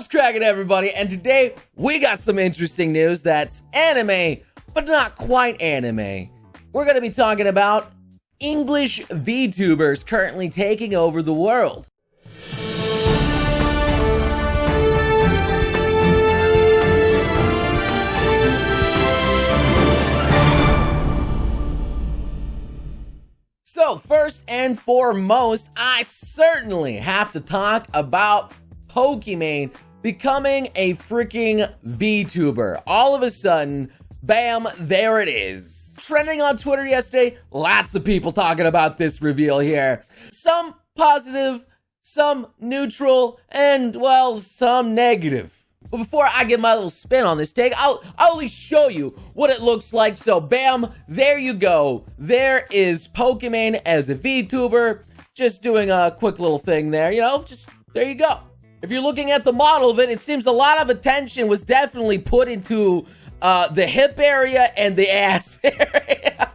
What's cracking, everybody? And today we got some interesting news that's anime, but not quite anime. We're going to be talking about English VTubers currently taking over the world. So first and foremost, I certainly have to talk about Pokimane becoming a freaking VTuber. All of a sudden, bam, there it is. Trending on Twitter yesterday, lots of people talking about this reveal here. Some positive, some neutral, and, well, some negative. But before I get my little spin on this take, I'll at least show you what it looks like. So, bam, there you go. There is Pokimane as a VTuber, just doing a quick little thing there, you know, just there you go. If you're looking at the model of it, it seems a lot of attention was definitely put into the hip area and the ass area.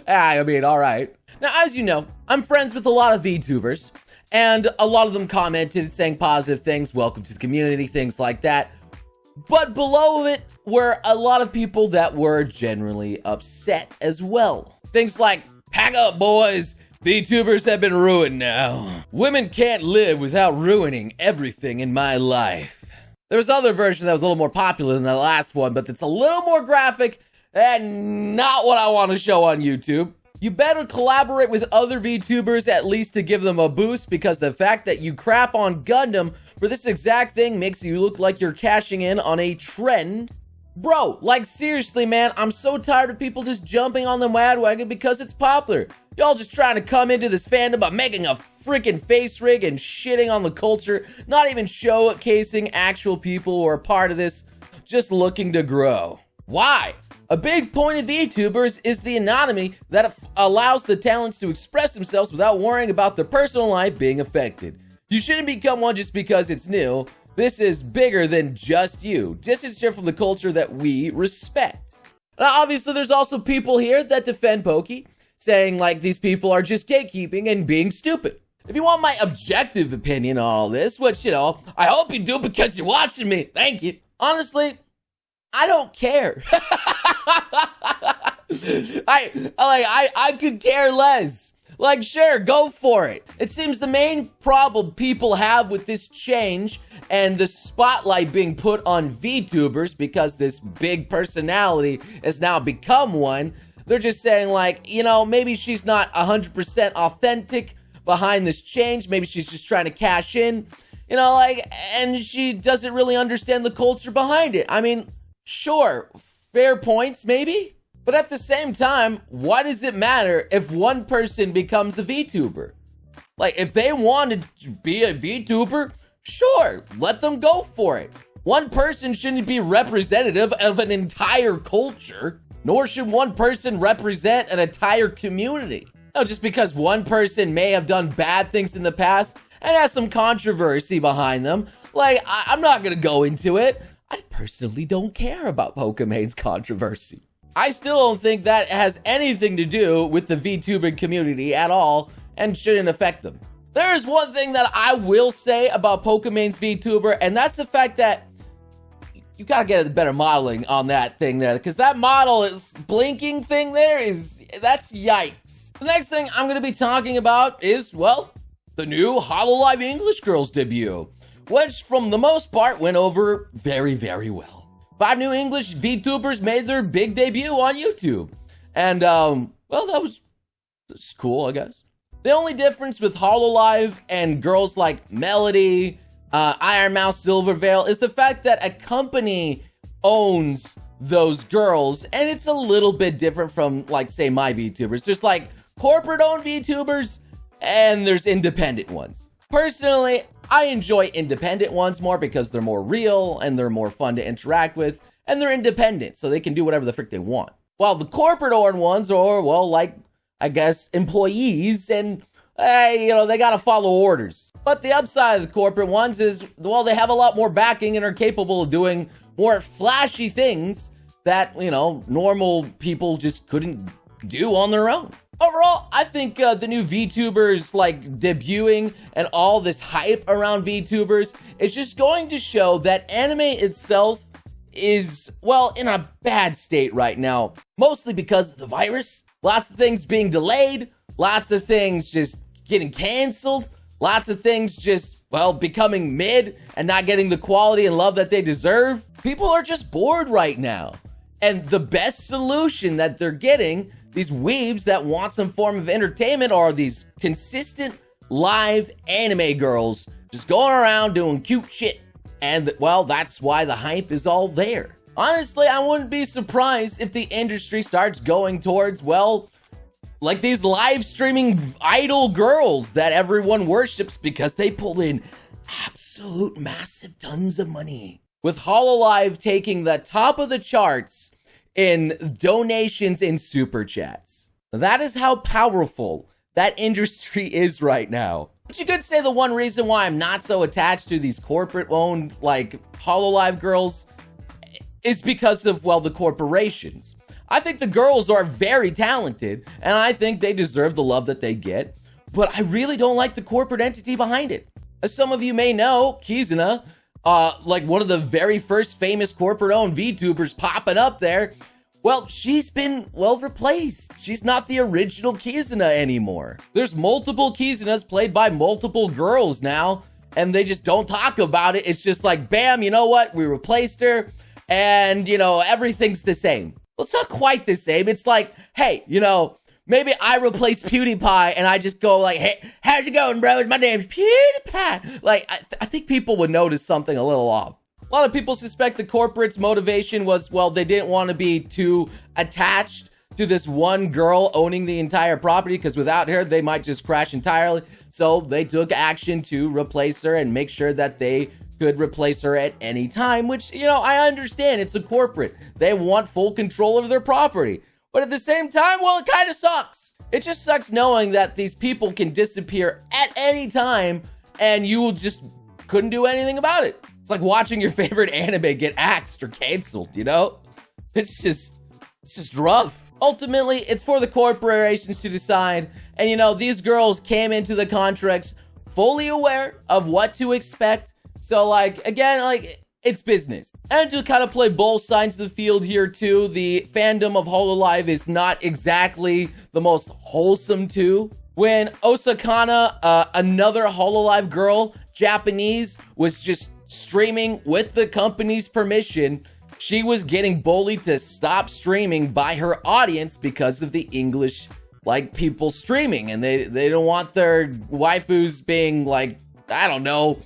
I mean, all right. Now, as you know, I'm friends with a lot of VTubers, and a lot of them commented saying positive things, welcome to the community, things like that. But below it were a lot of people that were generally upset as well. Things like, pack up, boys. VTubers have been ruined now. Women can't live without ruining everything in my life. There was another version that was a little more popular than the last one, but it's a little more graphic and not what I want to show on YouTube. You better collaborate with other VTubers at least to give them a boost, because the fact that you crap on Gundam for this exact thing makes you look like you're cashing in on a trend. Bro, like seriously, man, I'm so tired of people just jumping on the bandwagon because it's popular. Y'all just trying to come into this fandom by making a freaking face rig and shitting on the culture, not even showcasing actual people who are part of this, just looking to grow. Why? A big point of VTubers is the anonymity that allows the talents to express themselves without worrying about their personal life being affected. You shouldn't become one just because it's new. This is bigger than just you. Distance here from the culture that we respect. Now, obviously, there's also people here that defend Poki, saying like these people are just gatekeeping and being stupid. If you want my objective opinion on all this, which, you know, I hope you do because you're watching me, thank you. Honestly, I don't care. I could care less. Like, sure, go for it. It seems the main problem people have with this change and the spotlight being put on VTubers, because this big personality has now become one, they're just saying like, you know, maybe she's not 100% authentic behind this change. Maybe she's just trying to cash in, you know, like, and she doesn't really understand the culture behind it. I mean, sure, fair points, maybe. But at the same time, why does it matter if one person becomes a VTuber? Like, if they wanted to be a VTuber, sure, let them go for it. One person shouldn't be representative of an entire culture, nor should one person represent an entire community. No, just because one person may have done bad things in the past and has some controversy behind them, like, I'm not gonna go into it. I personally don't care about Pokimane's controversy. I still don't think that has anything to do with the VTubing community at all and shouldn't affect them. There is one thing that I will say about Pokimane's VTuber, and that's the fact that you gotta get better modeling on that thing there, because that model is blinking thing there that's yikes. The next thing I'm gonna be talking about is, well, the new Hololive English Girls debut, which from the most part went over very, very well. 5 new English VTubers made their big debut on YouTube. And, well, that's cool, I guess. The only difference with Hololive and girls like Melody, Iron Mouse, Silverveil is the fact that a company owns those girls, and it's a little bit different from, like, say, my VTubers. There's, like, corporate-owned VTubers, and there's independent ones. Personally, I enjoy independent ones more because they're more real and they're more fun to interact with, and they're independent, so they can do whatever the frick they want. While the corporate-owned ones are, well, like, I guess, employees, and, you know, they gotta follow orders. But the upside of the corporate ones is, well, they have a lot more backing and are capable of doing more flashy things that, you know, normal people just couldn't do on their own. Overall, I think the new VTubers like debuting and all this hype around VTubers is just going to show that anime itself is, well, in a bad state right now. Mostly because of the virus. Lots of things being delayed. Lots of things just getting canceled. Lots of things just, well, becoming mid and not getting the quality and love that they deserve. People are just bored right now. And the best solution that they're getting, these weebs that want some form of entertainment, are these consistent live anime girls just going around doing cute shit. And, well, that's why the hype is all there. Honestly, I wouldn't be surprised if the industry starts going towards, well, like these live streaming idol girls that everyone worships because they pull in absolute massive tons of money. With Hololive taking the top of the charts in donations and super chats. That is how powerful that industry is right now. But you could say the one reason why I'm not so attached to these corporate-owned, like, Hololive girls is because of, well, the corporations. I think the girls are very talented, and I think they deserve the love that they get, but I really don't like the corporate entity behind it. As some of you may know, Kizuna, like one of the very first famous corporate-owned VTubers popping up there, well, she's been, well, replaced. She's not the original Kizuna anymore. There's multiple Kizunas played by multiple girls now, and they just don't talk about it. It's just like, bam, you know what? We replaced her, and, you know, everything's the same. Well, it's not quite the same. It's like, hey, you know, maybe I replace PewDiePie, and I just go like, hey, how's it going, bro? My name's PewDiePie. Like, I think people would notice something a little off. A lot of people suspect the corporate's motivation was, well, they didn't want to be too attached to this one girl owning the entire property, because without her, they might just crash entirely. So they took action to replace her and make sure that they could replace her at any time, which, you know, I understand. It's a corporate. They want full control of their property. But at the same time, well, it kind of sucks. It just sucks knowing that these people can disappear at any time and you just couldn't do anything about it. It's like watching your favorite anime get axed or canceled, you know? It's just rough. Ultimately, it's for the corporations to decide. And, you know, these girls came into the contracts fully aware of what to expect. So, like, again, like, it's business. And to kind of play both sides of the field here, too, the fandom of Hololive is not exactly the most wholesome, too. When Osakana, another Hololive girl, Japanese, was just streaming with the company's permission, she was getting bullied to stop streaming by her audience because of the English, like, people streaming. And they don't want their waifus being, like, I don't know,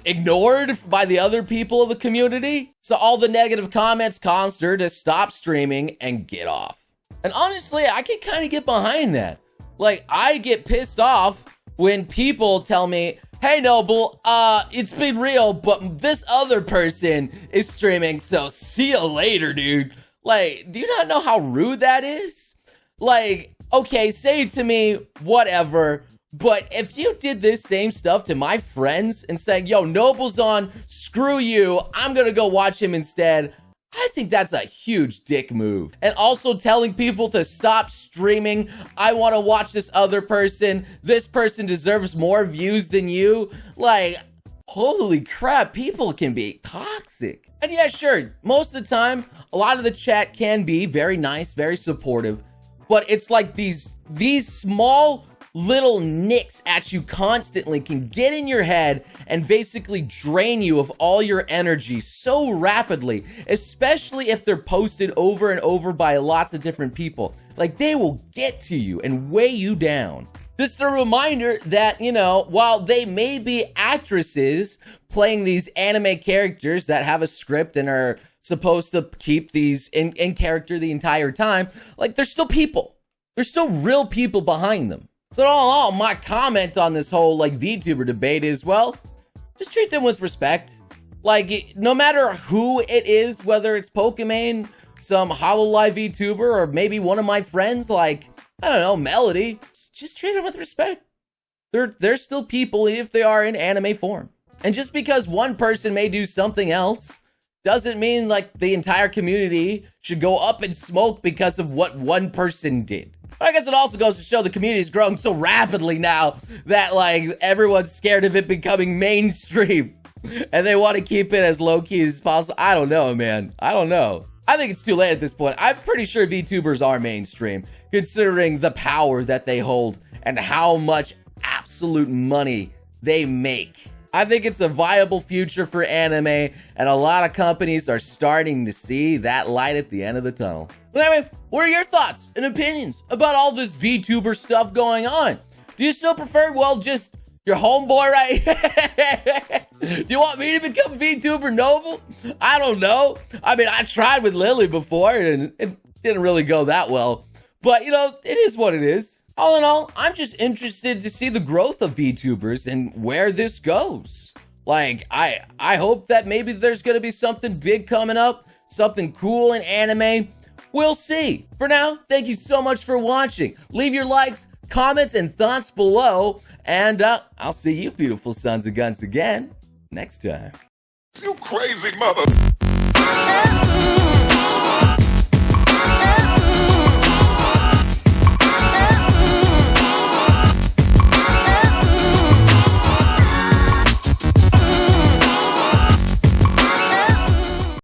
ignored by the other people of the community. So all the negative comments caused her to stop streaming and get off. And honestly, I can kind of get behind that. Like, I get pissed off when people tell me, hey, Noble, it's been real, but this other person is streaming, so see you later, dude. Like, do you not know how rude that is? Like, okay, say to me, whatever, but if you did this same stuff to my friends and saying, yo, Noble's on, screw you, I'm gonna go watch him instead, I think that's a huge dick move. And also telling people to stop streaming. I want to watch this other person. This person deserves more views than you. Like, holy crap, people can be toxic. And yeah, sure, most of the time, a lot of the chat can be very nice, very supportive. But it's like these small little nicks at you constantly can get in your head and basically drain you of all your energy so rapidly, especially if they're posted over and over by lots of different people. Like, they will get to you and weigh you down. Just a reminder that, you know, while they may be actresses playing these anime characters that have a script and are supposed to keep these in character the entire time, like, they're still people. There's still real people behind them. So all in all, my comment on this whole, like, VTuber debate is, well, just treat them with respect. Like, no matter who it is, whether it's Pokimane, some Hololive VTuber, or maybe one of my friends, like, I don't know, Melody, just treat them with respect. They're still people if they are in anime form. And just because one person may do something else doesn't mean, like, the entire community should go up in smoke because of what one person did. But I guess it also goes to show the community is growing so rapidly now that, like, everyone's scared of it becoming mainstream. And they want to keep it as low-key as possible. I don't know, man. I don't know. I think it's too late at this point. I'm pretty sure VTubers are mainstream, considering the power that they hold and how much absolute money they make. I think it's a viable future for anime, and a lot of companies are starting to see that light at the end of the tunnel. But anyway, what are your thoughts and opinions about all this VTuber stuff going on? Do you still prefer, well, just your homeboy right here? Do you want me to become VTuber Noble? I don't know. I mean, I tried with Lily before, and it didn't really go that well. But, you know, it is what it is. All in all, I'm just interested to see the growth of VTubers and where this goes. Like, I hope that maybe there's going to be something big coming up, something cool in anime. We'll see. For now, thank you so much for watching. Leave your likes, comments, and thoughts below. And I'll see you beautiful sons of guns again next time. You crazy mother.